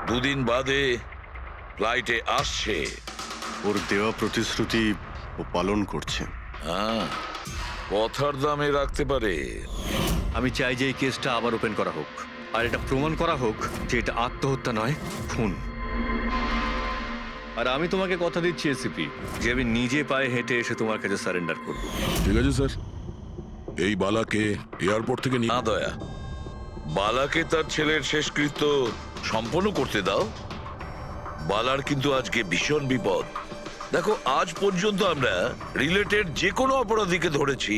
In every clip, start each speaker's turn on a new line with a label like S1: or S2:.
S1: দুদিন বাদে ফ্লাইটে আসছে।
S2: ওর দেওয়া প্রতিশ্রুতি ও পালন করছে।
S1: হ্যাঁ, কথার দামে রাখতে পারে।
S3: আমি চাই যে এই কেসটা আবার ওপেন করা হোক, আর এটা প্রমাণ করা হোক যে এটা আত্মহত্যা নয়, খুন। আর আমি তোমাকে কথা দিচ্ছি এসিপি, যে আমি নিজে পায়ে হেঁটে এসে তোমার কাছে সারেন্ডার করব।
S4: ঠিক আছে স্যার, এই বালাকে এয়ারপোর্ট থেকে
S1: না দয়া, বালাকে তার ছেলের শেষকৃত্য সম্পন্ন করতে দাও। বালার কিন্তু আজকে ভীষণ বিপদ। দেখো, আজ পর্যন্ত আমরা রিলেটেড যে কোনো অপরাধীকে ধরেছি,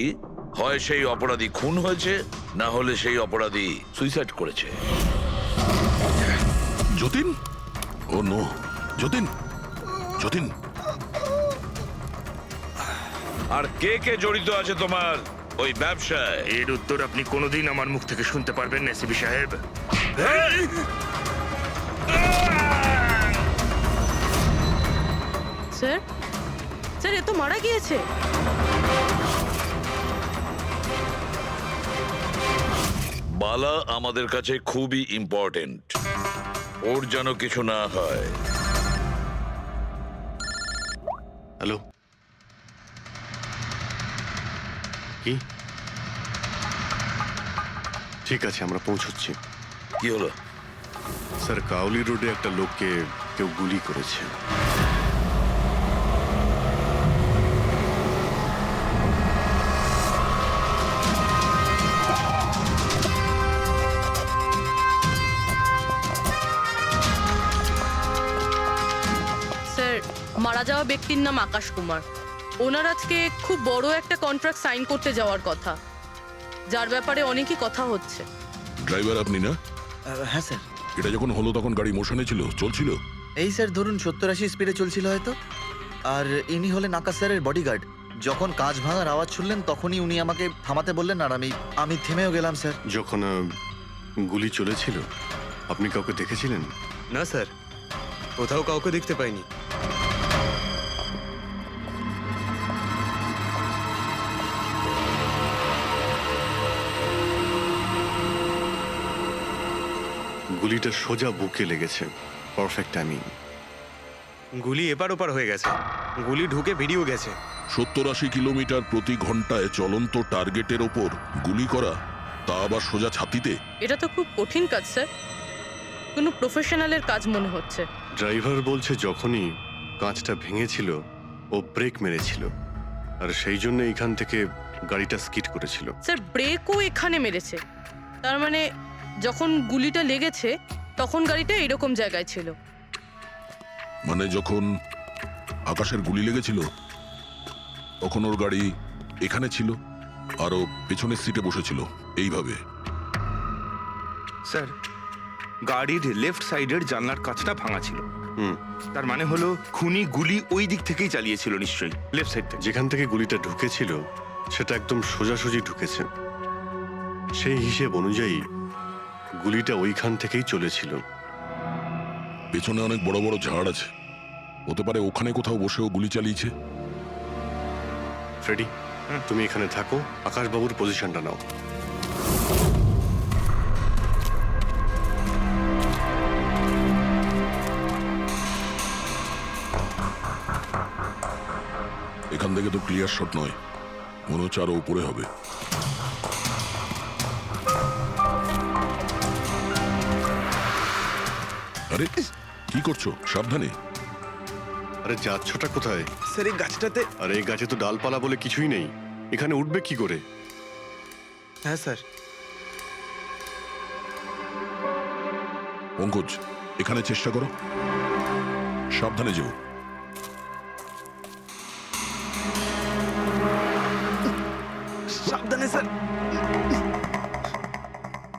S1: হয় সেই অপরাধী খুন হয়েছে, না হলে সেই অপরাধী সুইসাইড করেছে।
S4: যতীন, ও নো, যতীন, যতীন।
S1: আর কে কে জড়িত আছে তোমার ওই ব্যবসায়?
S5: এর উত্তর আপনি কোনোদিন আমার মুখ থেকে শুনতে পারবেন না এসিপি সাহেব।
S6: স্যার, স্যার, এ তো মারা গিয়েছে।
S1: বালা আমাদের কাছে খুবই ইম্পর্টেন্ট, ওর যেন কিছু না হয়।
S2: হ্যালো, কি? ঠিক আছে, আমরা পৌঁছচ্ছি।
S1: কি হলো?
S2: স্যার, কাউলি রোডে একটা লোককে কেউ গুলি করেছে।
S6: স্যার, মারা যাওয়া ব্যক্তির নাম আকাশ কুমার। ওনার আজকে খুব বড় একটা কন্ট্রাক্ট সাইন করতে যাওয়ার কথা, যার ব্যাপারে অনেকই কথা হচ্ছে।
S4: ড্রাইভার আপনি না?
S7: হ্যাঁ স্যার।
S4: এটা যখন হলো তখন গাড়ি মোশনে ছিল, চলছিল?
S7: এই স্যার ধরুন 70-80 স্পিডে চলছিল হয়তো। আর ইনি হলেন আকাশ স্যারের বডিগার্ড। যখন কাঁচ ভাঙার আওয়াজ শুনলেন তখনই উনি আমাকে থামাতে বললেন, আর আমি থেমেও গেলাম স্যার।
S2: যখন গুলি চলেছিল আপনি কাউকে দেখেছিলেন?
S8: না স্যার, কোথাও কাউকে দেখতে পাইনি।
S2: গুলিটা সোজা বুকে লেগেছে। Perfect timing.
S8: গুলি এপার ওপার হয়ে গেছে, গুলি ঢুকে বেরিয়েও গেছে।
S4: 70-80 কিলোমিটার প্রতি ঘন্টায় চলন্ত টার্গেটের ওপর গুলি করা, তা আবার সোজা ছাতিতে।
S6: এটা তো খুব কঠিন কাজ স্যার, কোনো প্রফেশনালের কাজ মনে হচ্ছে।
S2: ড্রাইভার বলছে যখনই কাঁচটা ভেঙেছিল ও ব্রেক মেরেছিল, আর সেই জন্য এখান থেকে গাড়িটা স্কিড করেছিল।
S6: স্যার, ব্রেকও এখানে মেরেছে, তার মানে যখন গুলিটা লেগেছে তখন গাড়িটা এরকম জায়গায় ছিল।
S4: মানে যখন আকাশের গুলি লেগেছিল তখন ওর গাড়ি এখানে ছিল, আর ও পেছনের সিটে বসেছিল এইভাবে।
S5: স্যার, গাড়ির লেফট সাইডের জানলার কাঁচটা ভাঙা ছিল।
S2: হুম,
S5: তার মানে হলো খুনি গুলি ওই দিক থেকেই চালিয়েছিল, নিশ্চয়ই লেফট সাইড থেকে।
S2: যেখান থেকে গুলিটা ঢুকেছিল সেটা একদম সোজাসুজি ঢুকেছে। সেই হিসেব অনুযায়ী গুলিটা ওইখান থেকেই চলেছিল।
S4: পেছনে অনেক বড় বড় ঝাড় আছে, হতে পারে ওখানে কোথাও বসেও গুলি চালিয়েছে।
S2: ফ্রেডি, তুমি এখানে থাকো, আকাশবাবুর পজিশনটা নাও।
S4: এখান থেকে তো ক্লিয়ার শট নয়, মনে হচ্ছে আরো উপরে হবে। আরে কি করছো? সাবধানে।
S2: আরে যাচ্ছটা কোথায়?
S8: স্যার, এই গাছটাতে।
S2: আরে এই গাছে তো ডালপালা বলে কিছুই নেই, এখানে উঠবে কি করে?
S8: হ্যাঁ স্যার।
S4: পঙ্কজ, এখানে চেষ্টা করো, সাবধানে যেও।
S8: সাবধানে স্যার।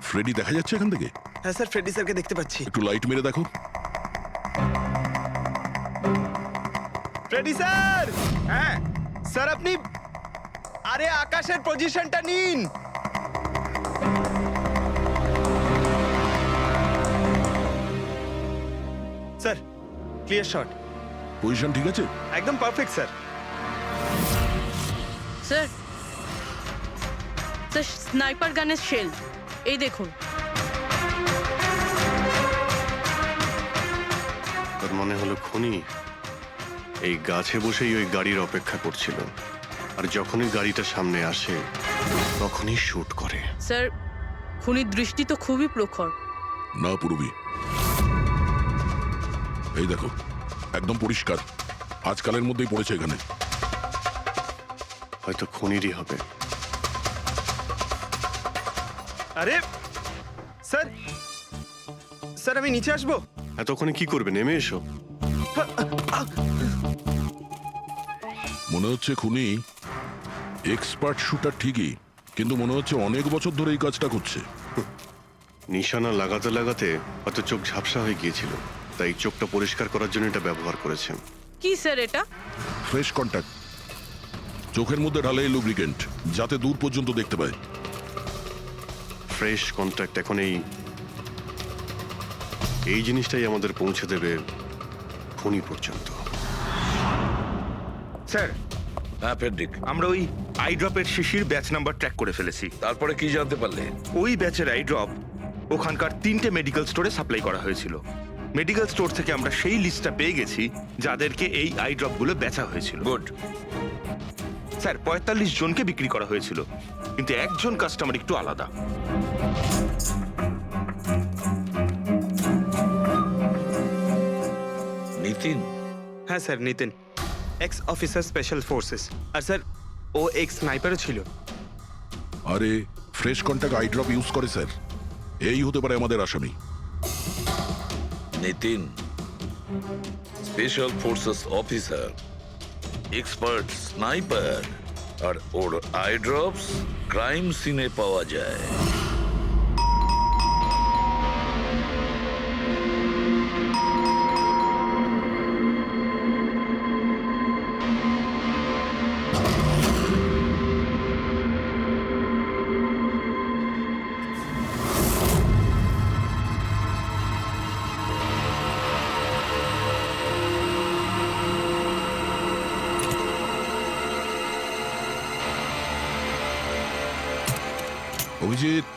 S4: ফ্রেডি দেখা যাচ্ছে এখান থেকে?
S8: হ্যাঁ স্যার, ফ্রেডি স্যারকে দেখতে পাচ্ছি।
S4: একটু লাইট মেরে দেখো।
S8: Freddie sir! হ্যাঁ স্যার, আপনি আরে আকাশের পজিশনটা নিন। Sir, clear shot.
S4: পজিশন ঠিক আছে?
S8: একদম perfect sir.
S6: Sir, sir, sniper গানের শেল এই দেখুন।
S2: হলো খুনি এই গাছে বসেই ওই গাড়ির অপেক্ষা করছিল, আর যখনই গাড়িটা সামনে আসে তখনই শুট করে।
S6: স্যার খুনির দৃষ্টি তো খুবই প্রখর।
S4: না পূর্বী, এই দেখো একদম পরিষ্কার, আজকালের মধ্যেই পড়েছে এখানে।
S2: হয়তো খুনিরই হবে।
S8: আরে স্যার, স্যার আমি নিচে আসবো?
S2: এতক্ষণে কি করবে, নেমে এসো।
S4: মনে হচ্ছে খুনি এক্সপার্ট শুটার ঠিকই, কিন্তু মনে হচ্ছে অনেক বছর ধরে এই কাজটা করছে।
S2: নিশানা লাগাতে লাগাতে হয়তো চোখ ঝাপসা হয়ে গিয়েছিল, তাই চোখটা পরিষ্কার করার জন্য এটা ব্যবহার করেছে।
S6: কি স্যার এটা?
S4: ফ্রেশ কন্ট্যাক্ট, চোখের মধ্যে ঢালে এই লুব্রিকেন্ট যাতে দূর পর্যন্ত দেখতে পায়।
S2: ফ্রেশ কন্ট্যাক্ট এখন এই জিনিসটাই আমাদের পৌঁছে দেবে খুনি পর্যন্ত।
S5: স্যার,
S1: হ্যাঁ পেন্ডিক,
S5: আমরা ওই আই ড্রপের শিশির ব্যাচ নাম্বার ট্র্যাক করে ফেলেছি।
S1: তারপরে কি জানতে পারলে?
S5: ওই ব্যাচের আই ড্রপ ওখানকার 3টে মেডিকেল স্টোরে সাপ্লাই করা হয়েছিল। মেডিকেল স্টোর থেকে আমরা সেই লিস্টটা পেয়ে গেছি যাদেরকে এই আই ড্রপগুলো বেচা হয়েছিল।
S1: গুড।
S5: স্যার 45 জনকে বিক্রি করা হয়েছিল, কিন্তু একজন কাস্টমার একটু আলাদা।
S1: নিতিন?
S8: হ্যাঁ sir, Nitin, ex officer special forces. আর স্যার ও এক্স স্নাইপারও ছিল।
S4: আরে fresh contact eye drop use করে স্যার, এই হতে পারে আমাদের আসামি।
S1: Nitin special forces officer, expert sniper, আর ওর আই ড্রপস ক্রাইম সিনে পাওয়া যায়।
S4: অভিজিৎ,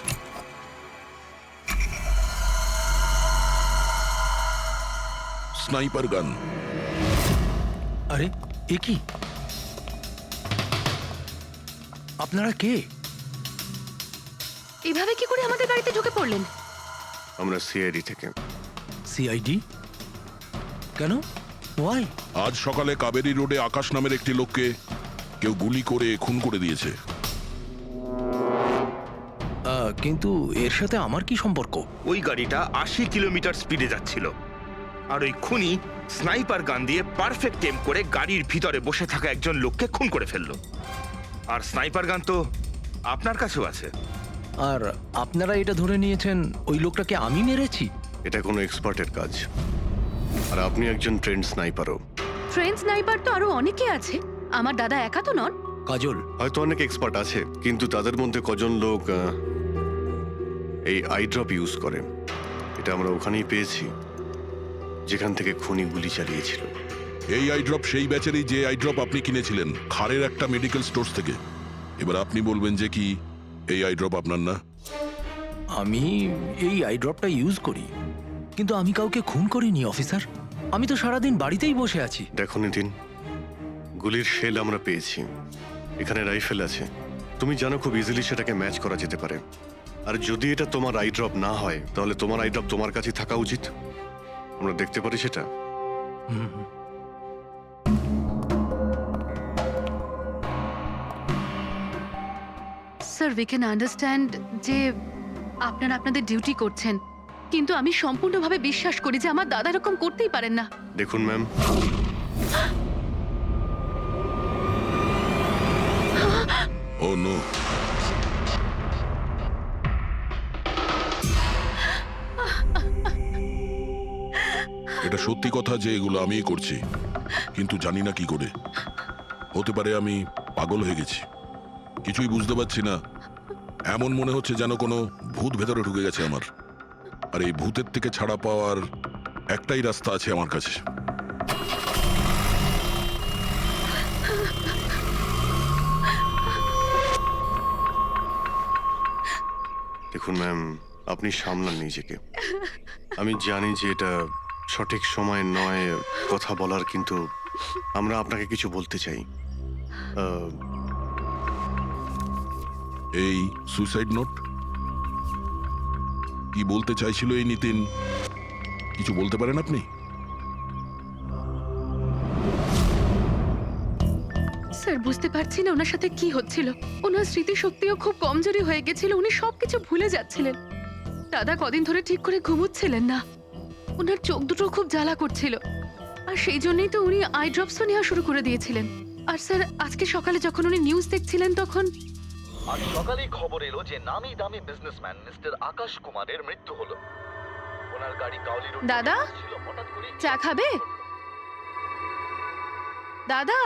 S4: স্নাইপার গান।
S9: আরে এ কি? আপনারা কে?
S10: এভাবে কি করে আমাদের গাড়িতে ঢুকে পড়লেন?
S2: আমরা সিআইডি থেকে।
S9: সিআইডি? কেন? ওয়াই?
S4: আজ সকালে কাবেরী রোডে আকাশ নামের একটি লোককে কেউ গুলি করে খুন করে দিয়েছে।
S9: কিন্তু এর সাথে আমার কি সম্পর্ক?
S5: ওই গাড়িটা 80 কিলোমিটার স্পিডে যাচ্ছিল, আর ওই খুনি স্নাইপার গান দিয়ে পারফেক্ট এম করে গাড়ির ভিতরে বসে থাকা একজন লোককে খুন করে ফেললো। আর স্নাইপার গান তো আপনার কাছেও আছে।
S9: আর আপনারা এটা ধরে নিয়েছেন ওই লোকটাকে আমি মেরেছি?
S2: এটা কোনো এক্সপার্টের কাজ, আর আপনি একজন ট্রেন্ড স্নাইপারও।
S10: ট্রেন স্নাইপার তো আরো অনেকে আছে, আমার দাদা একা তো নন।
S9: কাজল,
S2: হয়তো অনেক এক্সপার্ট আছে, কিন্তু তাদের মধ্যে কজন লোক এই আই ড্রপ ইউজ করে এটা আমরা ওখানেই পেয়েছি যেখান থেকে খুনি গুলি চালিয়েছিল।
S4: এই আই ড্রপ সেই ব্যাচেরই যে আই ড্রপ আপনি কিনেছিলেন খারের একটা মেডিকেল স্টোর থেকে। এবার আপনি বলবেন যে কি এই আই ড্রপ আপনার না?
S9: আমি এই আই ড্রপটা ইউজ করি, কিন্তু আমি কাউকে খুন করিনি অফিসার। আমি তো সারাদিন বাড়িতেই বসে আছি।
S2: দেখো নিতিন, গুলির শেল আমরা পেয়েছি, এখানে রাইফেল আছে, তুমি জানো খুব ইজিলি সেটাকে ম্যাচ করা যেতে পারে। আর যদি এটা তোমার আই ড্রপ না হয় তাহলে তোমার আই ড্রপ তোমার কাছে থাকা উচিত। আমরা দেখতে পারি সেটা।
S10: স্যার উই ক্যান আন্ডারস্ট্যান্ড যে আপনারা আপনাদের ডিউটি করছেন, কিন্তু আমি সম্পূর্ণভাবে বিশ্বাস করি যে আমার দাদা এরকম করতেই পারেন না।
S2: দেখুন ম্যাম,
S4: ও নো, এটা সত্যি কথা যে এগুলো আমিই করছি, কিন্তু জানি না কি করে। হতে পারে আমি পাগল হয়ে গেছি, কিছুই বুঝতে পারছি না। এমন মনে হচ্ছে যেন কোনো ভূত ভেতরে ঢুকে গেছে আমার, আর এই ভূতের থেকে ছাড়া পাওয়ার একটাই রাস্তা আছে আমার কাছে।
S2: দেখুন ম্যাম, আপনি সামলান নিজেকে। আমি জানি যে এটা সঠিক সময় নয় কথা বলার, কিন্তু আমরা আপনাকে কিছু বলতে চাই।
S4: এই সুইসাইড নোট কি বলতে চাইছিল এই নিতিন? কিছু বলতে পারেন আপনি?
S10: স্যার বুঝতে পারছি না ওনার সাথে কি হচ্ছিল। ওনার স্মৃতিশক্তিও খুব কমজোরি হয়ে গেছিল, উনি সবকিছু ভুলে যাচ্ছিলেন। দাদা কদিন ধরে ঠিক করে ঘুমোচ্ছিলেন না, ওনার চোখ দুটো খুব জ্বালা করছিল, আর সেই জন্যই তো উনি আই ড্রপসও নেওয়া শুরু করে দিয়েছিলেন। আর স্যার আজকে সকালে যখন উনি নিউজ দেখছিলেন তখন
S7: আজ সকালেই খবর এলো যে নামি দামি বিজনেসম্যান মিস্টার আকাশ কুমারের মৃত্যু হলো। ওনার গাড়ি কাউলি রোড
S10: দাদা
S7: ছিল, হঠাৎ করে
S10: চা খাবে? দাদা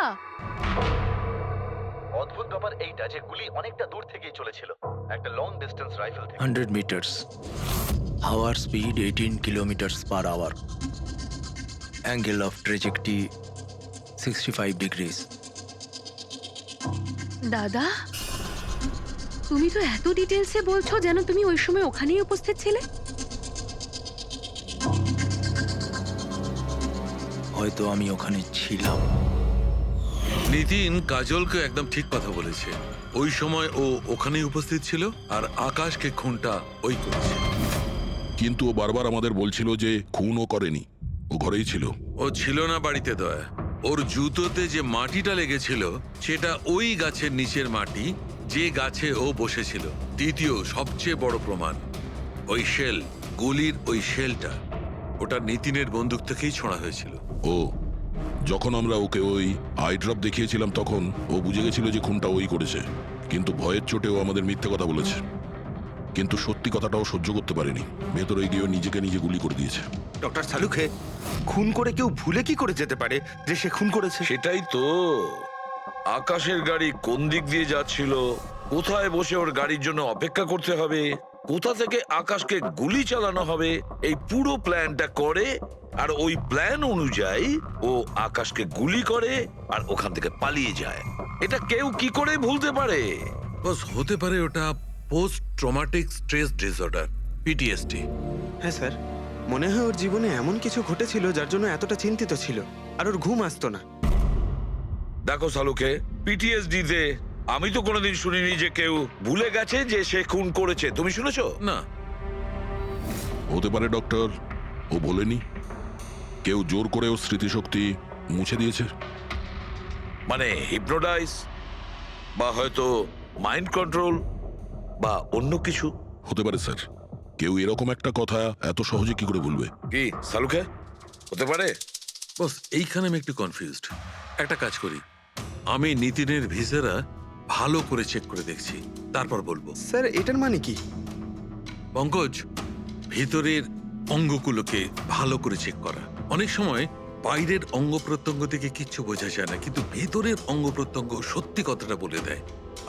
S7: অদ্ভুত ব্যাপার এইটা যে গুলি অনেকটা দূর থেকেই চলেছিল, একটা লং ডিস্টেন্স রাইফেল থেকে।
S9: 100 meters. Hour speed 18 kilometers per hour. Angle of trajectory 65 degrees.
S10: দাদা তুমি তো এত ডিটেলসে বলছো যেন তুমি ওই সময় ওখানেই উপস্থিত ছিলে।
S9: হয়তো আমি ওখানে ছিলাম।
S11: নিতিন কাজলকে একদম ঠিক কথা বলেছে। ওই সময় ও ওখানেই উপস্থিত ছিল আর আকাশকে খুনটা ওই করেছে।
S4: কিন্তু ও বারবার আমাদের বলছিল যে খুনও করেনি, ও ঘরেই ছিল।
S11: ও ছিল না বাড়িতে দয়া। ওর জুতোতে যে মাটিটা লেগেছিল সেটা ওই গাছের নিচের মাটি যে গাছে ও বসেছিল। দ্বিতীয় সবচেয়ে বড় প্রমাণ, ওই শেল, গুলির ওই শেলটা ওটা নিতিনের বন্দুক থেকেই ছোঁড়া হয়েছিল।
S4: ও যখন আমরা ওকে ওই আই ড্রপ দেখিয়েছিলাম তখন ও বুঝে গেছিল যে খুনটা ওই করেছে, কিন্তু ভয়ের চোটে ও আমাদের মিথ্যে কথা বলেছে। কিন্তু সত্যি কথাটাও সহ্য করতে পারেনি, ভেতরে গিয়ে নিজেকে নিজে গুলি করে দিয়েছে।
S5: ডক্টর সালুখে, খুন করে কেউ ভুলে কি করে যেতে পারে যে সে খুন করেছে?
S1: সেটাই তো। আকাশের গাড়ি কোন দিক দিয়ে যাচ্ছিল, কোথায় বসে ওর গাড়ির জন্য অপেক্ষা করতে হবে, কোথা থেকে আকাশকে গুলি চালানো হবে, এই পুরো প্ল্যানটা করে, আর ওই প্ল্যান অনুযায়ী ও আকাশকে গুলি করে আর ওখান থেকে পালিয়ে যায়। এটা কেউ কি করে ভুলতে পারে?
S11: বস হতে পারে ওটা post traumatic stress disorder, PTSD.
S8: হ্যাঁ স্যার, মনে হয় ওর জীবনে এমন কিছু ঘটেছিল যার জন্য এতটা চিন্তিত ছিল, আর ওর ঘুম আসতো না।
S1: দেখো সালুকে, পিটিএসডি তে আমি তো কোনোদিন শুনিনি যে কেউ ভুলে গেছে যে সে খুন করেছে। তুমি শুনেছো?
S11: না।
S4: হতে পারে ডক্টর, ও বলেনি, কেউ জোর করে ওর স্মৃতিশক্তি মুছে দিয়েছে।
S1: মানে হিপনোটাইজ, বা হয়তো মাইন্ড কন্ট্রোল, বা অন্য কিছু।
S4: হতে পারে স্যার, কেউ এরকম একটা কথা এত সহজে কি করে ভুলবে?
S1: কি সালুকে, হতে পারে?
S11: বস এইখানে আমি একটু কনফিউজড। একটা কাজ করি, আমি নিতিনের ভিসারা ভালো করে চেক করে দেখছি, তারপর বলবো।
S8: স্যার এটার মানে কি?
S11: পঙ্কজ, ভিতরের অঙ্গগুলোকে ভালো করে চেক করা। অনেক সময় বাইরের অঙ্গ প্রত্যঙ্গ থেকে কিচ্ছু বোঝা যায় না, কিন্তু ভেতরের অঙ্গ প্রত্যঙ্গ সত্যি কথাটা বলে দেয়,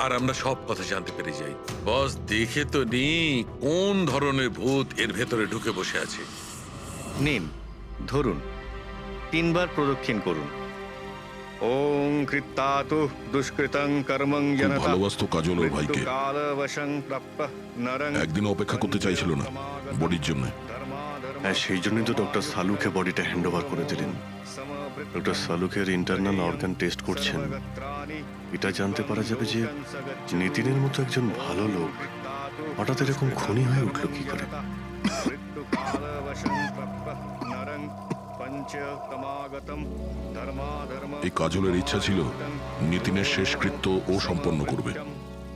S11: আর আমরা সব কথা জানতে পেরে যাই। বস দেখে তো নি কোন ধরনের ভূত এর ভেতরে ঢুকে বসে আছে।
S3: নিন, ধরুন, 3 বার প্রদক্ষিণ করুন। ওং কৃত্তাতু দুষ্কৃতং কর্মং
S4: খুব
S3: জনতা
S4: ভালোবাসতো কাজল ওর ভাইকে।
S3: মৃত্যুকালবশং প্রাপ্যঃ নরং
S4: একদিনও অপেক্ষা করতে চাইছিল না বডির জন্য।
S2: হ্যাঁ, সেই জন্যই তো ডক্টর সালুকে বডিটা হ্যান্ড ওভার করে দিলেন। ডক্টর সালুকের ইন্টারনাল অর্গান টেস্ট করছেন, এটা জানতে পারা যাবে যে নিতিনের মতো একজন ভালো লোক হঠাৎ এরকম খুনি হয়ে উঠলো কি করে।
S4: এই কাজলের ইচ্ছা ছিল নিতিনের শেষকৃত্য ও সম্পন্ন করবে।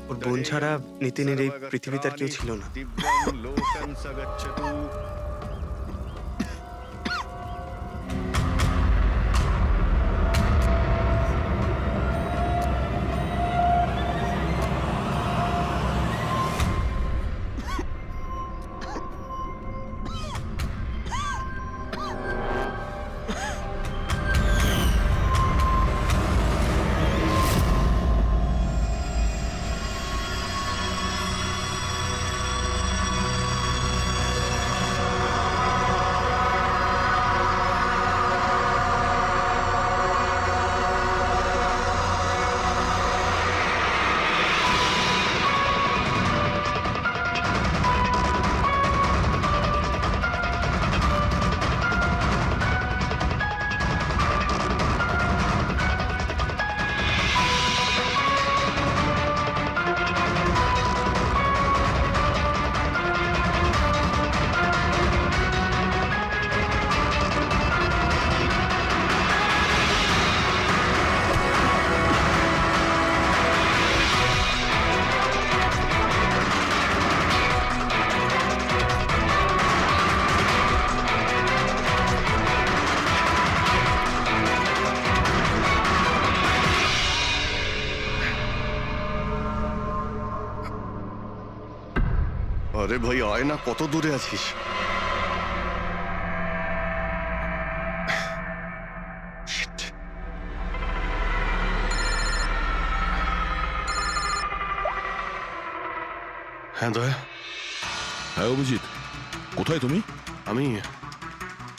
S8: ওর বোন ছাড়া নিতিনের এই পৃথিবীতে আর কেউ ছিল না।
S2: আরে ভাই আয় না, কত দূরে আছিস? Shit. হ্যাঁ দয়া,
S4: হ্যাঁ অভিজিৎ, কোথায় তুমি?
S2: আমি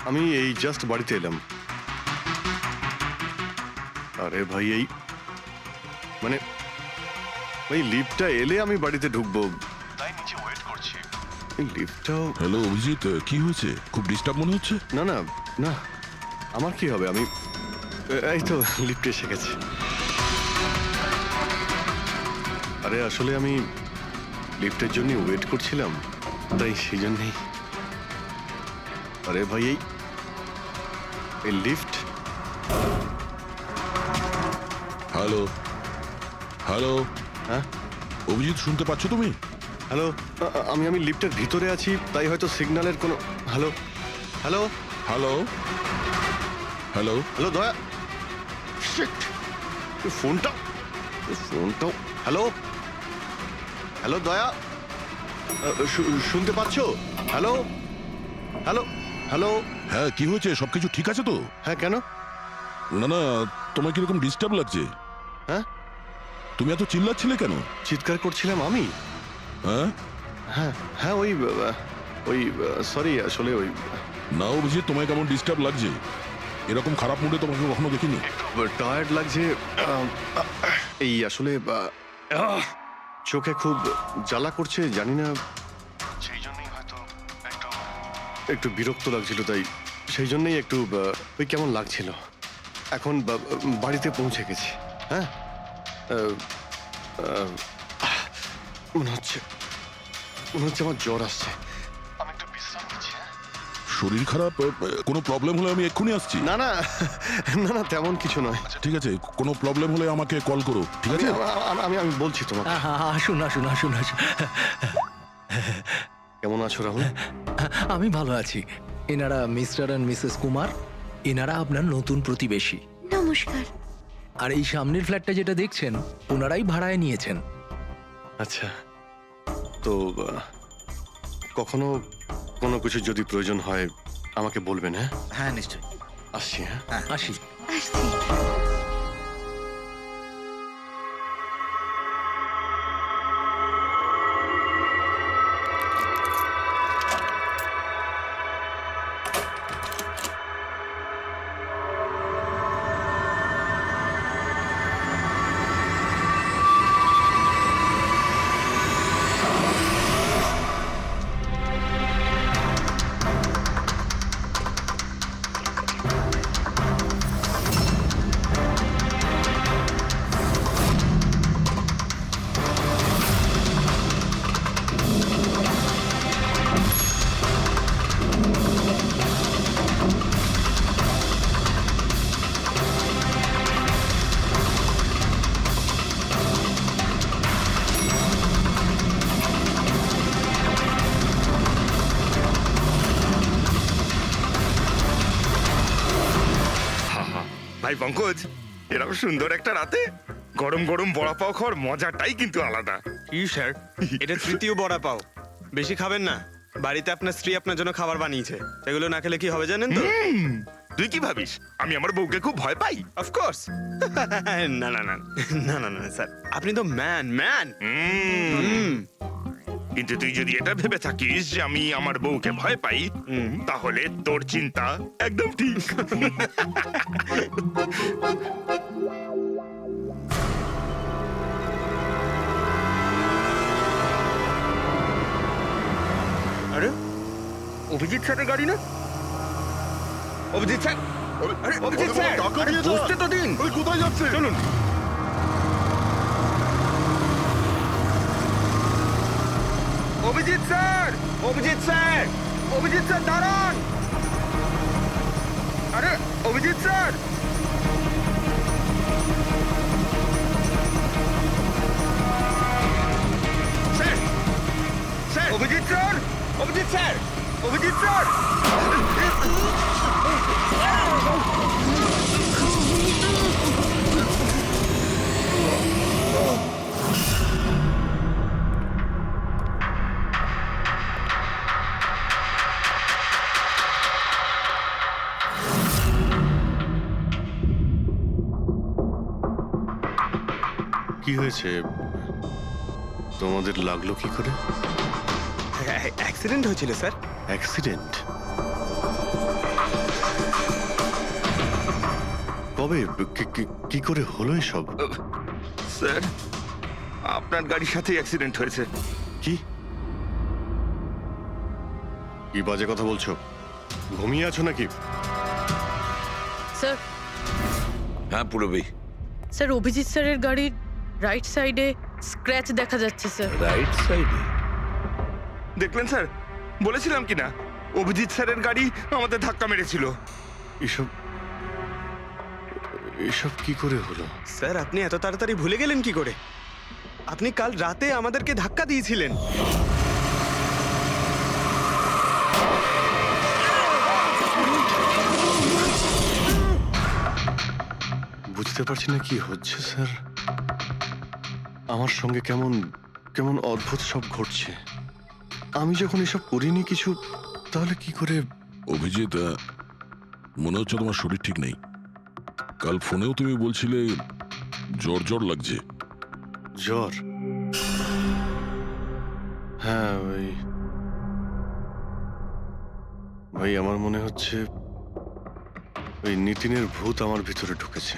S2: আমি এই জাস্ট বাড়িতে এলাম। আরে ভাই এই মানে ওই লিফটটা এলে আমি বাড়িতে ঢুকবো, তাই নিচে ওয়েট করছি। এই লিফটটাও
S4: হ্যালো অভিজিৎ, কি হয়েছে? খুব ডিস্টার্ব মনে হচ্ছে।
S2: না না না, আমার কি হবে, আমি এই তো লিফটে এসে গেছি। আরে আসলে আমি লিফটের জন্য ওয়েট করছিলাম, তাই সেই জন্যেই। আরে ভাই এই লিফট।
S4: হ্যালো হ্যালো,
S2: হ্যাঁ
S4: অভিজিৎ শুনতে পাচ্ছ তুমি?
S2: হ্যালো, আমি লিফটের ভিতরে আছি, তাই হয়তো সিগন্যালের কোনো। Hello hello
S4: hello hello,
S2: hello দয়া, শিট, ফোনটাও। হ্যালো হ্যালো দয়া, শুনতে পাচ্ছো? Hello hello hello.
S4: হ্যাঁ কি হয়েছে? সবকিছু ঠিক আছে তো?
S2: হ্যাঁ কেন?
S4: না না, তোমার কিরকম ডিস্টার্ব লাগছে?
S2: হ্যাঁ
S4: তুমি এত চিল্লাচ্ছিলে কেন?
S2: চিৎকার করছিলাম আমি?
S4: হ্যাঁ
S2: হ্যাঁ হ্যাঁ, ওই সরি, আসলে ওই
S4: না অভিজিৎ, তোমায় কেমন ডিস্টার্ব লাগছে? এরকম খারাপ মুডে তোমাকে কখনো দেখিনি।
S2: টায়ার্ড লাগছে, এই আসলে চোখে খুব জ্বালা করছে, জানি না, সেই জন্যই হয়তো একটু বিরক্ত লাগছিল, তাই সেই জন্যই একটু ওই কেমন লাগছিল। এখন বাড়িতে পৌঁছে গেছি। হ্যাঁ মনে হচ্ছে আমার জ্বর আসছে, আমি একটু বিশ্রাম নিচ্ছি।
S4: শরীর খারাপ? কোনো প্রবলেম হলে আমি এক্ষুনি আসছি।
S2: না না না না, তেমন কিছু নয়।
S4: ঠিক আছে, কোনো প্রবলেম হলে আমাকে কল করো, ঠিক আছে?
S2: আমি বলছি তোমাকে।
S9: আসুন আসুন আসুন আসুন।
S2: কেমন আছো রাহুল?
S9: আমি ভালো আছি। এনারা মিস্টার অ্যান্ড মিসেস কুমার, এনারা আপনার নতুন প্রতিবেশী।
S10: নমস্কার।
S9: আর এই সামনের ফ্ল্যাটটা যেটা দেখছেন, ওনারাই ভাড়ায় নিয়েছেন।
S2: আচ্ছা, তো কখনো কোনো কিছু যদি প্রয়োজন হয় আমাকে বলবেন। হ্যাঁ
S7: হ্যাঁ নিশ্চয়ই।
S2: আসছি। হ্যাঁ
S9: আসি।
S10: আসছি।
S5: ভাই পঙ্কজ, এরকম সুন্দর একটা রাতে গরম গরম বড়া পাও খাওয়ার মজাটাই কিন্তু আলাদা।
S8: কি স্যার, এটা তৃতীয় বড়া পাও, বেশি খাবেন না। বাড়িতে আপনার স্ত্রী আপনার জন্য খাবার বানিয়েছে, এগুলো না খেলে কি হবে জানেন তো?
S5: তুই কি ভাবিস আমি আমার বউকে খুব ভয় পাই?
S8: অফকোর্স। না না না না না না স্যার, আপনি তো ম্যান।
S5: কিন্তু তুই যদি এটা ভেবে থাকিস যে আমি আমার বউকে ভয় পাই, তাহলে তোর চিন্তা একদম ঠিক। আরে অভিজিৎ স্যারের গাড়ি না? অভিজিৎ স্যার, আরে অভিজিৎ স্যার, আরে বসতে তো দিন।
S2: কোথায় যাচ্ছে?
S5: চলুন। Abhijit sir, Abhijit sir, Abhijit sir দাঁড়ান। আরে Abhijit sir, sir, sir, Abhijit sir, Abhijit sir, Abhijit sir.
S2: কি হয়েছে তোমাদের লাগলো কি করে?
S8: অ্যাক্সিডেন্ট হয়েছিল স্যার।
S2: অ্যাক্সিডেন্ট? কবে? কি করে হলো এসব?
S5: স্যার, আপনার গাড়ির সাথেই অ্যাক্সিডেন্ট হয়েছে।
S2: কি কি বাজে কথা বলছো? ঘুমিয়ে আছো নাকি?
S6: স্যার
S1: হ্যাঁ পুরবি,
S6: স্যার অভিজিৎ স্যারের গাড়ির রাইট সাইডে স্ক্র্যাচ দেখা যাচ্ছে স্যার।
S1: রাইট সাইডে?
S5: দেখলেন স্যার, বলেছিলাম কি না অভিজিৎ স্যারের গাড়ি আমাদের ধাক্কা মেরেছিল।
S2: এসব এসব কি করে হলো?
S8: স্যার আপনি এত তাড়াতাড়ি ভুলে গেলেন কি করে? আপনি কাল রাতে আমাদেরকে ধাক্কা দিয়েছিলেন।
S2: বুঝতে পারছি না কি হচ্ছে স্যার। আমার সঙ্গে কেমন কেমন অদ্ভুত সব ঘটছে। আমি যখন এসব করিনি কিছু, তাহলে কি করে?
S4: অভিজিৎ, মনে হচ্ছে তোমার শরীর ঠিক নেই। কাল ফোনেও তুমি বলছিলে জ্বর জ্বর লাগছে।
S2: জ্বর? হ্যাঁ ভাই আমার মনে হচ্ছে ওই নিতিনের ভূত আমার ভিতরে ঢুকেছে।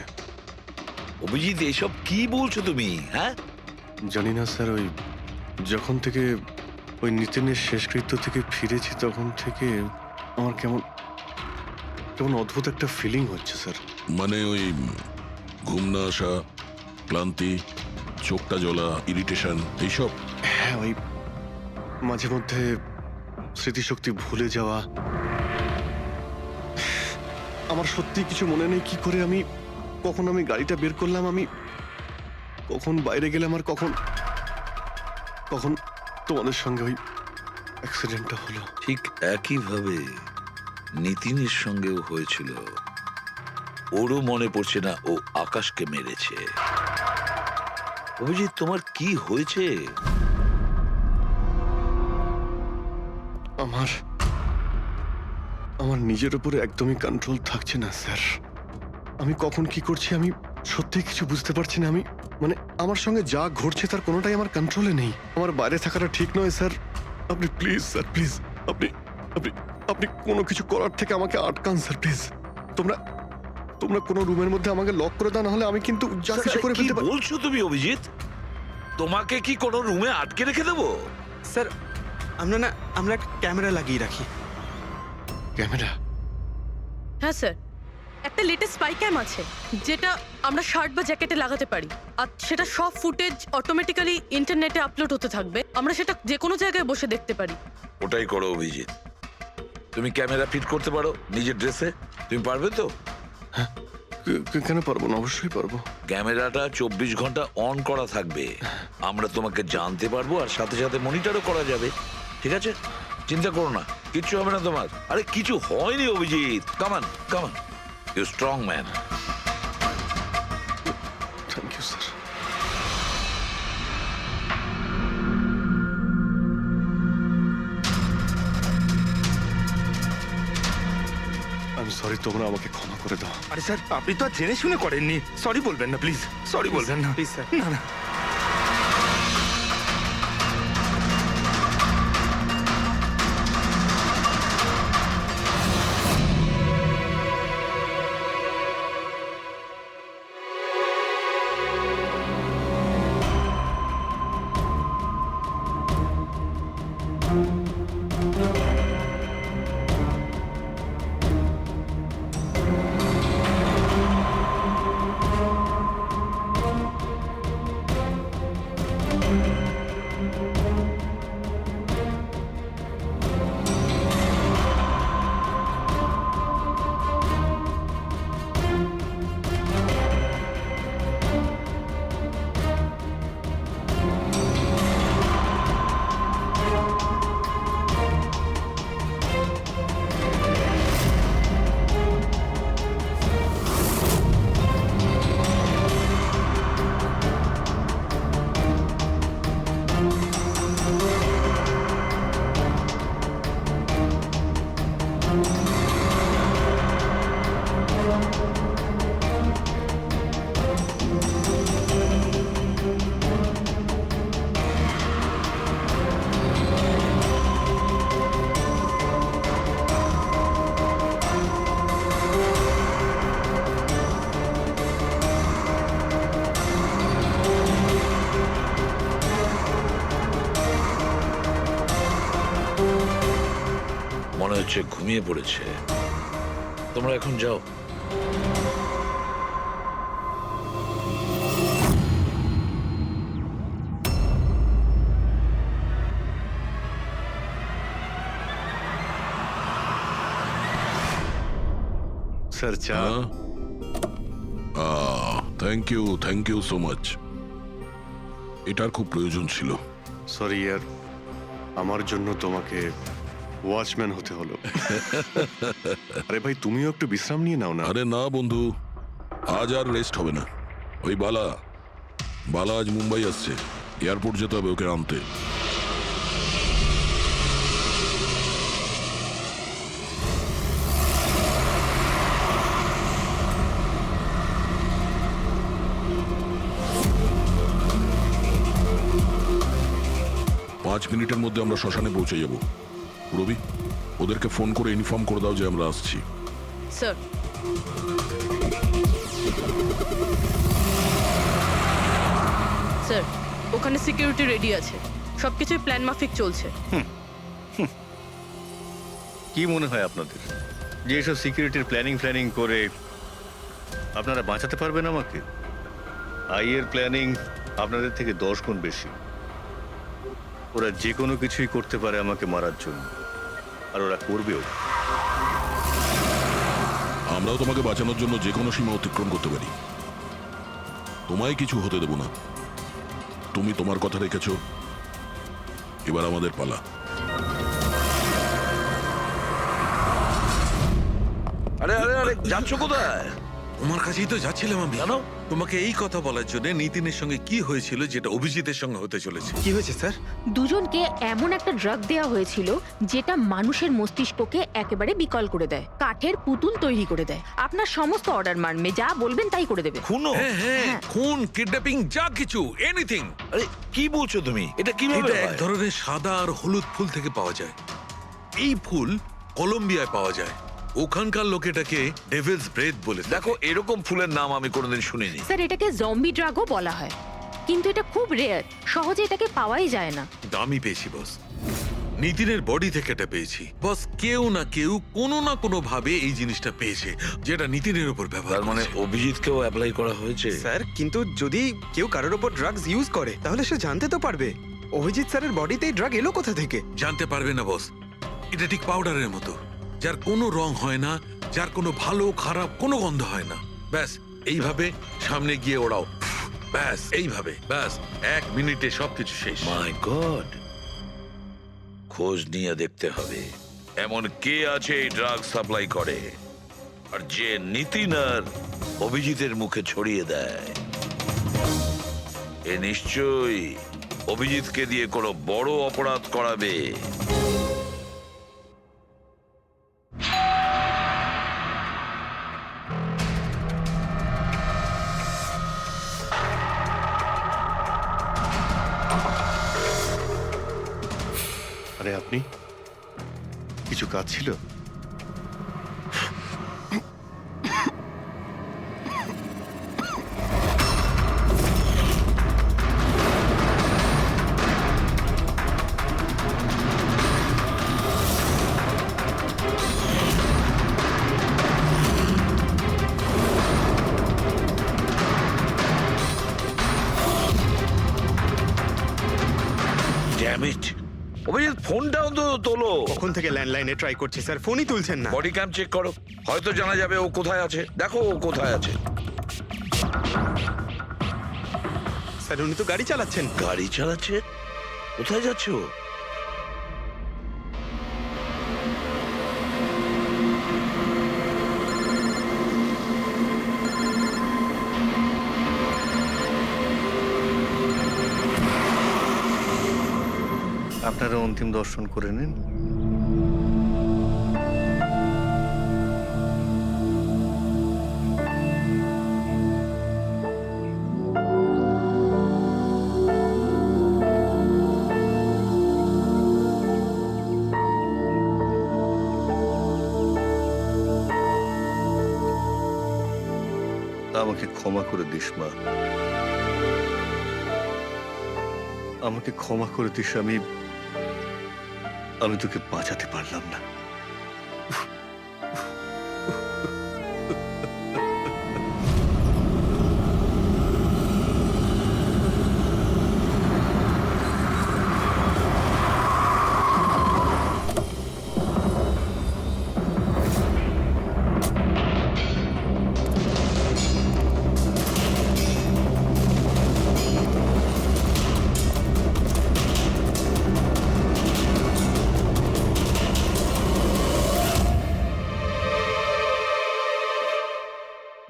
S1: অভিজিৎ এসব কি বলছো তুমি? হ্যাঁ,
S2: জানি না স্যার, ওই যখন থেকে ওই নিতিনের শেষকৃত্য থেকে ফিরেছি তখন থেকে আমার কেমন কেমন অদ্ভুত একটা ফিলিং হচ্ছে স্যার।
S4: মানে ওই ঘুম না আসা, ক্লান্তি, চোখটা জ্বলা, ইরিটেশন, এইসব?
S2: হ্যাঁ, ওই মাঝে মধ্যে স্মৃতিশক্তি ভুলে যাওয়া। আমার সত্যি কিছু মনে নেই কি করে আমি কখন আমি গাড়িটা বের করলাম, আমি কখন বাইরে গেলাম, আর কখন কখন তোমাদের সঙ্গে ওই অ্যাক্সিডেন্টটা হলো।
S1: ঠিক একইভাবে নিতিনের সঙ্গেও হয়েছিল। ওরও মনে পড়ছে না ও আকাশকে মেরেছে। অভিজিৎ তোমার কি হয়েছে?
S2: আমার আমার নিজের উপরে একদমই কন্ট্রোল থাকছে না স্যার। আমি কখন কি করছি আমি সত্যি কিছু বুঝতে পারছি না। আমি মানে আমার সঙ্গে যা ঘটছে তার কোনোটাই আমার কন্ট্রোলে নেই। আমার বাইরে থাকাটা ঠিক নয় স্যার। আপনি প্লিজ স্যার, প্লিজ আপনি আপনি আপনি কোনো কিছু করার থেকে আমাকে আটকান স্যার, প্লিজ। তোমরা তোমরা কোনো রুমের মধ্যে আমাকে লক করে দাও, না হলে আমি কিন্তু যা কিছু করে
S1: কি
S2: ফেলতে পারি।
S1: বলছো তুমি অভিজিৎ? তোমাকে কি কোনো রুমে আটকে রেখে দেবো?
S8: স্যার আমরা একটা ক্যামেরা লাগিয়ে রাখি।
S2: ক্যামেরা?
S6: হ্যাঁ স্যার, একটা লেটেস্ট স্পাই ক্যাম আছে যেটা আমরা শার্ট বা জ্যাকেটে লাগাতে পারি, আর সেটা সব ফুটেজ অটোমেটিক্যালি ইন্টারনেটে আপলোড হতে থাকবে। আমরা সেটা যে কোনো জায়গায় বসে দেখতে পারি।
S1: ওটাই করো অভিজিৎ। তুমি ক্যামেরা ফিট করতে পারো নিজের ড্রেসে? তুমি পারবে তো?
S2: কেন পারবো না? অবশ্যই পারবো।
S1: ক্যামেরাটা 24 ঘন্টা অন করা থাকবে। আমরা তোমাকে জানতে পারবো, আর সাথে সাথে মনিটরও করা যাবে। ঠিক আছে, চিন্তা করো না, কিচ্ছু হবে না তোমার। আরে কিছু হয়নি Abhijit. Come on come on, you strong man.
S2: Thank you sir. আমি সরি, তোমরা আমাকে ক্ষমা করে দাও।
S5: আরে স্যার, আপনি তো আর জেনে শুনে করেননি। সরি বলবেন না প্লিজ, সরি বলবেন না
S8: প্লিজ স্যার।
S5: না না।
S1: ঘুমিয়ে পড়েছে। তোমরা এখন যাও।
S2: স্যার চা।
S4: Thank you so much. এটার খুব প্রয়োজন ছিল।
S2: সরি ইয়ার, আমার জন্য তোমাকে ওয়াচম্যান হতে হলো। আরে ভাই, তুমিও একটু বিশ্রাম নিয়ে নাও না।
S4: আরে না বন্ধু, আজ আর রেস্ট হবে না। ওই বালা আজ মুম্বাই আসছে, এয়ারপোর্ট যেতে হবে ওকে আনতে। পাঁচ মিনিটের মধ্যে আমরা শ্মশানে পৌঁছে যাব। রবি, ওদেরকে ফোন করে ইনফর্ম করে দাও যে আমরা আসছি।
S6: স্যার, স্যার ওখানে সিকিউরিটি রেডি আছে, সবকিছুই প্ল্যান মাফিক চলছে।
S3: কি মনে হয় আপনাদের যে এসব সিকিউরিটির প্ল্যানিং করে আপনারা বাঁচাতে পারবেন আমাকে? আইয়ের প্ল্যানিং আপনাদের থেকে 10 গুণ বেশি। ওরা যে কোনো কিছুই করতে পারে আমাকে মারার জন্য, আর ওরা করবেও।
S4: আমরাও তোমাকে বাঁচানোর জন্য যে কোনো সীমা অতিক্রম করতে পারি। তোমায় কিছু হতে দেব না। তুমি তোমার কথা রেখেছ, এবার আমাদের পালা।
S1: আরে আরে আরে, যাচ্ছ কোথায়?
S11: তোমার কাছেই তো যাচ্ছিলাম আমি।
S1: কেন?
S11: তোমাকে এই কথা বলার জন্য নিতিনের সঙ্গে কি হয়েছিল যেটা অভিজিতের সঙ্গে হতে চলেছে।
S8: কি হয়েছে স্যার?
S12: দুজনকে এমন একটা ড্রাগ দেওয়া হয়েছিল যেটা মানুষের মস্তিষ্ককে একেবারে বিকল করে দেয়, কাঠের পুতুল তৈরি করে দেয়। আপনার সমস্ত অর্ডার মানবে, যা বলবেন তাই করে দেবে।
S1: খুনো?
S11: হ্যাঁ, খুন, কিডন্যাপিং, যা কিছু, এনিথিং।
S1: আরে কি বলছো তুমি? এটা কিভাবে
S11: এটা এক
S1: হয়?
S11: ধরনের সাদা আর হলুদ ফুল থেকে পাওয়া যায়। এই ফুল কলম্বিয়ায় পাওয়া যায়। ওখানকার লোক এটাকে ডেভিলস ব্রেথ বলে থাকে।
S1: দেখো, এরকম ফুলের নাম আমি কোনোদিন শুনিনি।
S12: স্যার, এটাকে জম্বি ড্রাগও বলা হয়, কিন্তু এটা খুব রেয়ার, সহজে এটাকে পাওয়াই যায় না।
S11: দামি পেয়েছি বস, নিতিনের বডি থেকে এটা পেয়েছি বস। কেউ না কেউ কোনো না কোনো ভাবে এই জিনিসটা পেয়েছে যেটা নিতিনের উপর ব্যবহার
S1: তার মানে
S11: করেছে।
S1: অভিজিৎকেও অ্যাপ্লাই করা হয়েছে।
S8: স্যার, কিন্তু যদি কেউ কারোর ওপর ড্রাগস ইউজ করে তাহলে সে জানতে তো পারবে অভিজিৎ স্যারের বডিতে এই ড্রাগ এলো কোথা থেকে।
S11: জানতে পারবে না বস। এটা ঠিক পাউডারের মতো, যার কোনো রং হয় না, যার কোনো ভালো খারাপ কোনো গন্ধ হয় না। ব্যাস এইভাবে সামনে গিয়ে ওড়াও, ব্যাস এইভাবে, ব্যাস 1 মিনিটে সবকিছু শেষ।
S1: মাই গড, খোঁজ নিয়ে দেখতে হবে এমন কে আছে এই ড্রাগ সাপ্লাই করে, আর যে নিতিন আর অভিজিতের মুখে ছড়িয়ে দেয়। এ নিশ্চয়ই অভিজিৎকে দিয়ে কোনো বড় অপরাধ করাবে।
S2: আরে আপনি, কিছু কাজ ছিল?
S1: ড্যাম ইট, অভিজিৎ ফোনটাও তো তোলো।
S8: কখন থেকে ল্যান্ডলাইনে ট্রাই করছি স্যার, ফোনই তুলছেন না।
S1: বডি ক্যাম চেক করো, হয়তো জানা যাবে ও কোথায় আছে। দেখো ও কোথায় আছে।
S8: স্যার, উনি তো গাড়ি চালাচ্ছেন।
S1: গাড়ি চালাচ্ছে? কোথায় যাচ্ছে ও?
S3: আপনারা অন্তিম দর্শন করে নিন। আমাকে ক্ষমা করে দিস মা, আমাকে ক্ষমা করে দিস। আমি তোকে বাঁচাতে পারলাম না।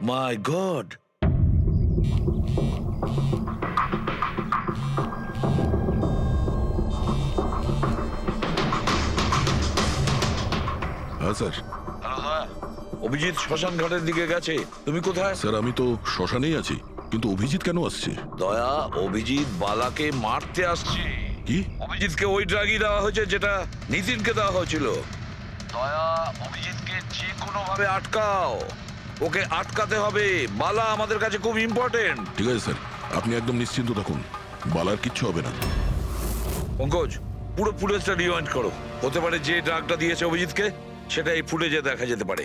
S1: মাই গড,
S4: হ্যাঁ স্যার।
S1: অভিজিৎ শ্মশান ঘাটের দিকে গেছে। তুমি কোথায়?
S4: স্যার আমি তো শ্মশানেই আছি, কিন্তু অভিজিৎ কেন আসছে?
S1: দয়া, অভিজিৎ বালাকে মারতে আসছে।
S4: কি?
S1: অভিজিৎকে ওই ড্রাগই দেওয়া হয়েছে যেটা নিতিনকে দেওয়া হয়েছিল। দয়া, অভিজিৎকে যে কোনো ভাবে আটকাও, ওকে আটকাতে হবে। বালা আমাদের কাছে খুব ইম্পর্টেন্ট।
S4: ঠিক আছে স্যার, আপনি একদম নিশ্চিন্ত থাকুন, বালার কিচ্ছু হবে না।
S1: পঙ্কজ, পুরো ফুটেজটা রিওয়াইন্ড করো। হতে পারে যে ড্রাগটা দিয়েছে অভিজিৎকে সেটা এই ফুটেজে দেখা যেতে পারে।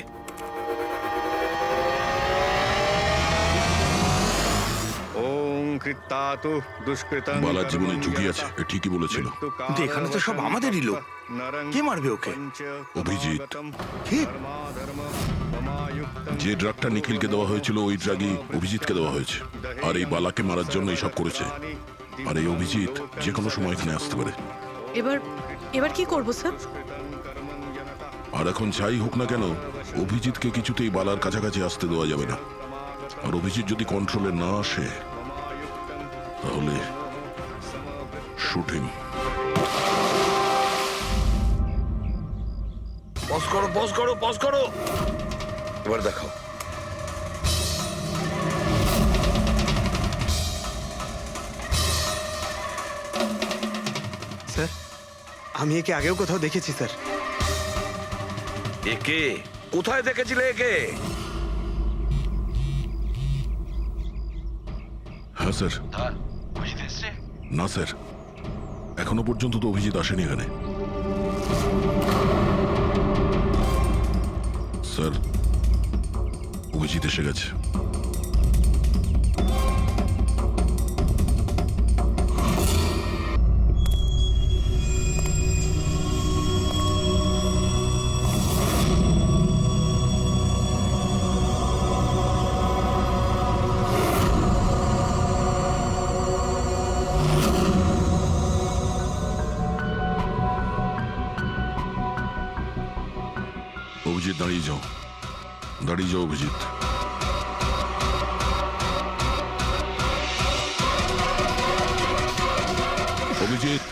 S3: ওং কৃত্তাতু দুষ্কৃতং
S4: বালার জীবনে ঝুঁকি আছে, এ ঠিকই বলেছিল।
S5: কিন্তু এখানে তো সব আমাদেরই লোক। কে মারবে ওকে?
S4: অভিজিৎ।
S5: কি?
S4: যে ড্রাগটা নিখিলকে দেওয়া হয়েছিল ওই ড্রাগই অভিজিৎকে দেওয়া হয়েছে, আর এই বালাকে মারার জন্য এইসব করেছে। আর এই অভিজিৎ যে কোনো সময় এখানে আসতে পারে।
S6: এবার এবার কি করব স্যার?
S4: আর এখন যাই হোক না কেন, অভিজিৎকে কিছুতেই বালার কাছাকাছি আসতে দেওয়া যাবে না। আর অভিজিৎ যদি কন্ট্রোলে না আসে তাহলে শুটিং।
S1: পজ করো, পজ করো, পজ করো। এবার দেখাও।
S8: স্যার, আমি একে আগেও কোথাও দেখেছি স্যার।
S1: একে কোথায় দেখেছিলে একে?
S4: হ্যাঁ স্যার। না স্যার, এখনো পর্যন্ত তো অভিজিৎ আসেনি এখানে। স্যার, অভিজিৎ এসে গেছে। অভিজিৎ দাঁড়িয়ে যাও, দাঁড়িয়ে যাও অভিজিৎ। অভিজিৎ,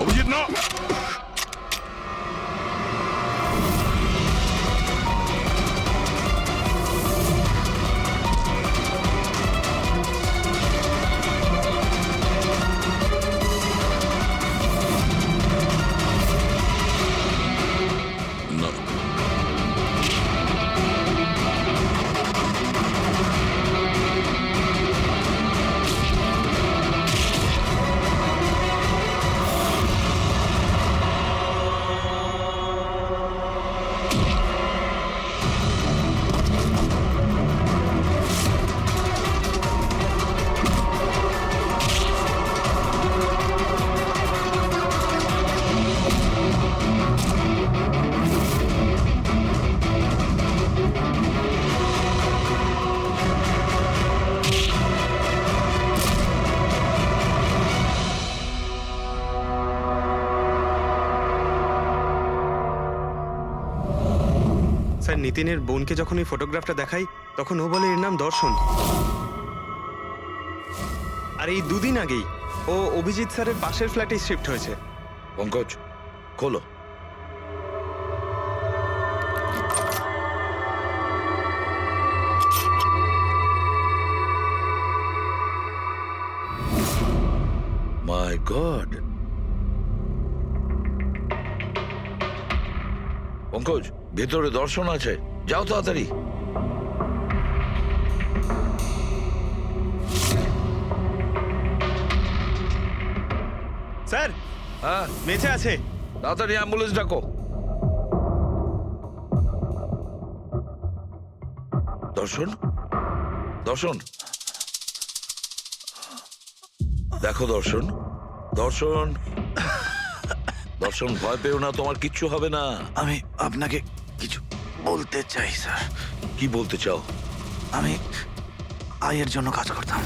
S4: অভিজিৎ না। না।
S8: স্যার, নিতিনের বোনকে যখন এই ফটোগ্রাফটা দেখাই তখন ও বলে এর নাম দর্শন। আর এই দুদিন আগেই ও অভিজিৎ স্যারের পাশের ফ্ল্যাটে শিফট হয়েছে।
S1: পঙ্কজ, খোলো। মাই গড, পঙ্কজ, ভেতরে দর্শন আছে, যাও তাড়াতাড়ি।
S8: স্যার,
S1: হ্যাঁ,
S8: বেঁচে আছে।
S1: তাড়াতাড়ি অ্যাম্বুলেন্স ডাকো। দর্শন, দর্শন, দেখো দর্শন, দর্শন, দর্শন, ভয় পেও না, তোমার কিচ্ছু হবে না।
S7: আমি আপনাকে কিছু বলতে চাই স্যার।
S1: কি বলতে চাও?
S7: আমি আয়ের জন্য কাজ করতাম।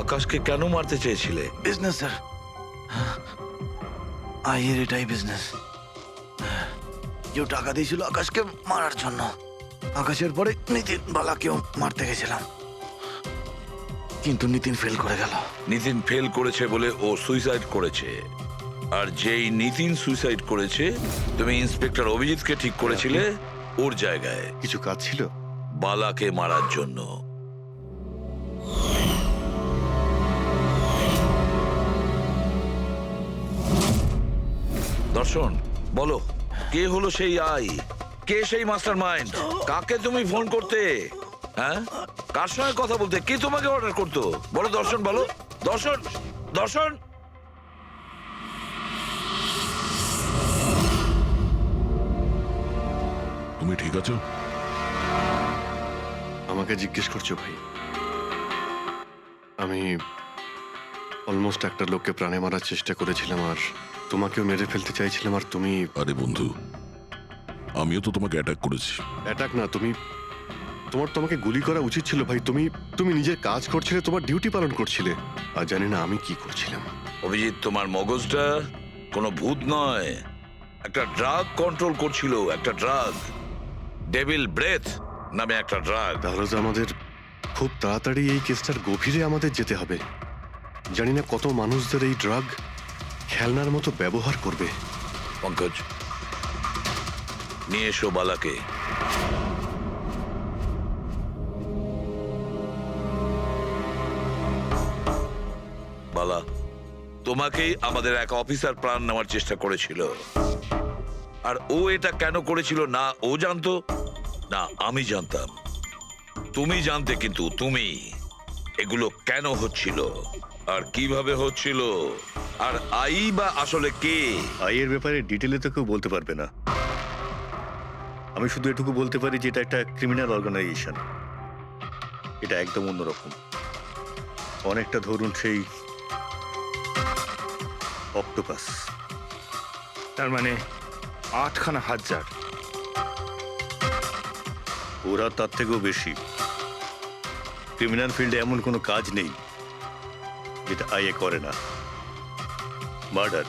S1: আকাশকে কেন মারতে চেয়েছিলে?
S9: বিজনেস স্যার, আইয়ের এটাই বিজনেস। কেউ টাকা দিয়েছিল আকাশকে মারার জন্য। আকাশের পরে নিতিন বালাকেও মারতে গেছিলাম, কিন্তু নিতিন ফেল করে গেল।
S1: নিতিন ফেল করেছে বলে ও সুইসাইড করেছে, আর যেই নিতিন সুইসাইড করেছে তুমি ইন্সপেক্টর অভিজিৎকে ঠিক করেছিলে ওর জায়গায়
S2: কিছু কাজ ছিল?
S1: বালাকে মারার জন্য। দর্শন, বলো কে হলো সেই আই? কে সেই মাস্টার মাইন্ড? কাকে তুমি ফোন করতে? হ্যাঁ, কার সঙ্গে কথা বলতে? কে তোমাকে অর্ডার করতো? বলো দর্শন, বলো দর্শন। দর্শন,
S4: তুমি ঠিক আছো?
S2: আমাকে জিজ্ঞেস করছো ভাই? আমি অলমোস্ট একটা লোককে প্রাণে মারার চেষ্টা করেছিলাম, আর তোমাকেও মেরে ফেলতে চাইছিলাম, আর তুমি...
S4: আরে বন্ধু, আমিও তো তোমাকে অ্যাটাক করেছি।
S2: অ্যাটাক না, তোমাকে গুলি করা উচিত ছিল ভাই। তুমি নিজের কাজ করছিলে, তোমার ডিউটি পালন করছিলে, আর জানি না আমি কি করছিলাম।
S1: অভিজিৎ, তোমার মগজটা কোনো ভূত নয়, একটা ড্রাগ কন্ট্রোল করছিল। একটা ড্রাগ, ডেভিল ব্রেথ নামে একটা ড্রাগ।
S2: তাহলে তো আমাদের খুব তাড়াতাড়ি এই কেসটার গভীরে আমাদের যেতে হবে। জানি না কত মানুষদের এই ড্রাগ খেলনার মতো ব্যবহার করবে।
S1: পঙ্কজ, নিয়ে এসো বালাকে। বালা, তোমাকেই আমাদের এক অফিসার প্রাণ নেওয়ার চেষ্টা করেছিল, আর ও এটা কেন করেছিল না ও জানতো না আমি জানতাম। তুমি জানতে, কিন্তু তুমি এগুলো কেন হচ্ছিল আর কিভাবে হচ্ছিল, আর আই বা আসলে কে?
S3: আইয়ের ব্যাপারে ডিটেলে তো কেউ বলতে পারবে না। আমি শুধু এটুকু বলতে পারি যে এটা একটা ক্রিমিনাল অর্গানাইজেশন। এটা একদম অন্যরকম, অনেকটা ধরুন সেই অক্টোপাস।
S5: তার মানে 8খানা হাজার।
S3: ওরা তার থেকেও বেশি। ক্রিমিনাল ফিল্ডে এমন কোনো কাজ নেই যেটা আইএ করে না। মার্ডার,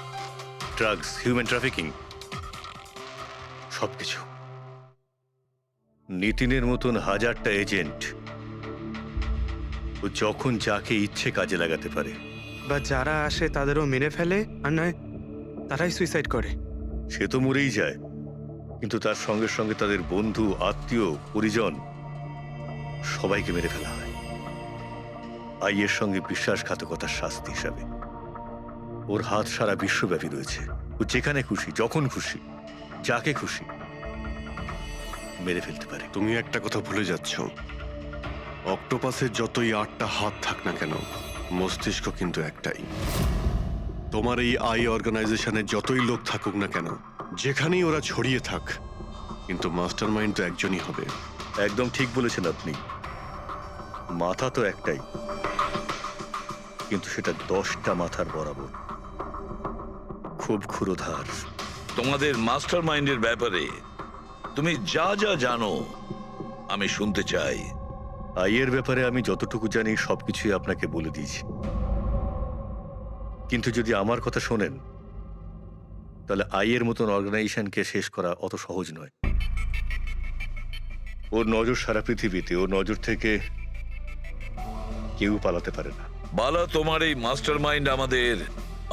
S3: ড্রাগস, হিউম্যান ট্রাফিকিং, সবকিছু। নিতিনের মতন হাজারটা এজেন্ট, ও যখন যাকে ইচ্ছে কাজে লাগাতে পারে।
S8: বা যারা আসে তাদেরও মেরে ফেলে, আর নয় তারাই সুইসাইড করে।
S3: সে তো মরেই যায়, কিন্তু তার সঙ্গে সঙ্গে তাদের বন্ধু, আত্মীয়, পরিজন সবাইকে মেরে ফেলা হয় আইয়ের সঙ্গে বিশ্বাসঘাতকতার শাস্তি হিসাবে। ওর হাত সারা বিশ্বব্যাপী রয়েছে। ও যেখানে খুশি, যখন খুশি, যাকে খুশি মেরে ফেলতে পারে।
S2: তুমি একটা কথা ভুলে যাচ্ছ, অক্টোপাসের যতই 8টা হাত থাক না কেন, মস্তিষ্ক কিন্তু একটাই। তোমার এই আই অর্গানাইজেশনে যতই লোক থাকুক না কেন, যেখানেই ওরা ছড়িয়ে থাক, কিন্তু মাস্টার মাইন্ড তো একজনই হবে।
S3: একদম ঠিক বলেছেন আপনি। মাথা তো একটাই, কিন্তু সেটা 10টা মাথার বরাবর, খুব ক্ষুরোধার।
S1: তোমাদের মাস্টার মাইন্ডের ব্যাপারে তুমি যা যা জানো আমি শুনতে চাই।
S3: আইয়ের ব্যাপারে আমি যতটুকু জানি সবকিছুই আপনাকে বলে দিয়েছি, কিন্তু যদি আমার কথা শোনেন তাহলে আইয়ের মতন অর্গানাইজেশনকে শেষ করা অত সহজ নয়। ওর নজর সারা পৃথিবীতে, ওর নজর থেকে কেউ পালাতে পারে না।
S1: বালা, তোমার এই মাস্টার মাইন্ড আমাদের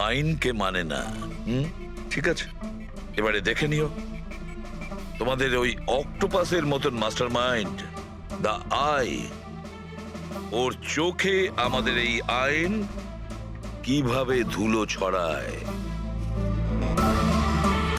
S1: আইনকে মানে না। ঠিক আছে, এবারে দেখে নিও তোমাদের ওই অক্টোপাসের মতন মাস্টার মাইন্ড, দা আই, ওর চোখে আমাদের এই আইন কিভাবে ধুলো ছড়ায়।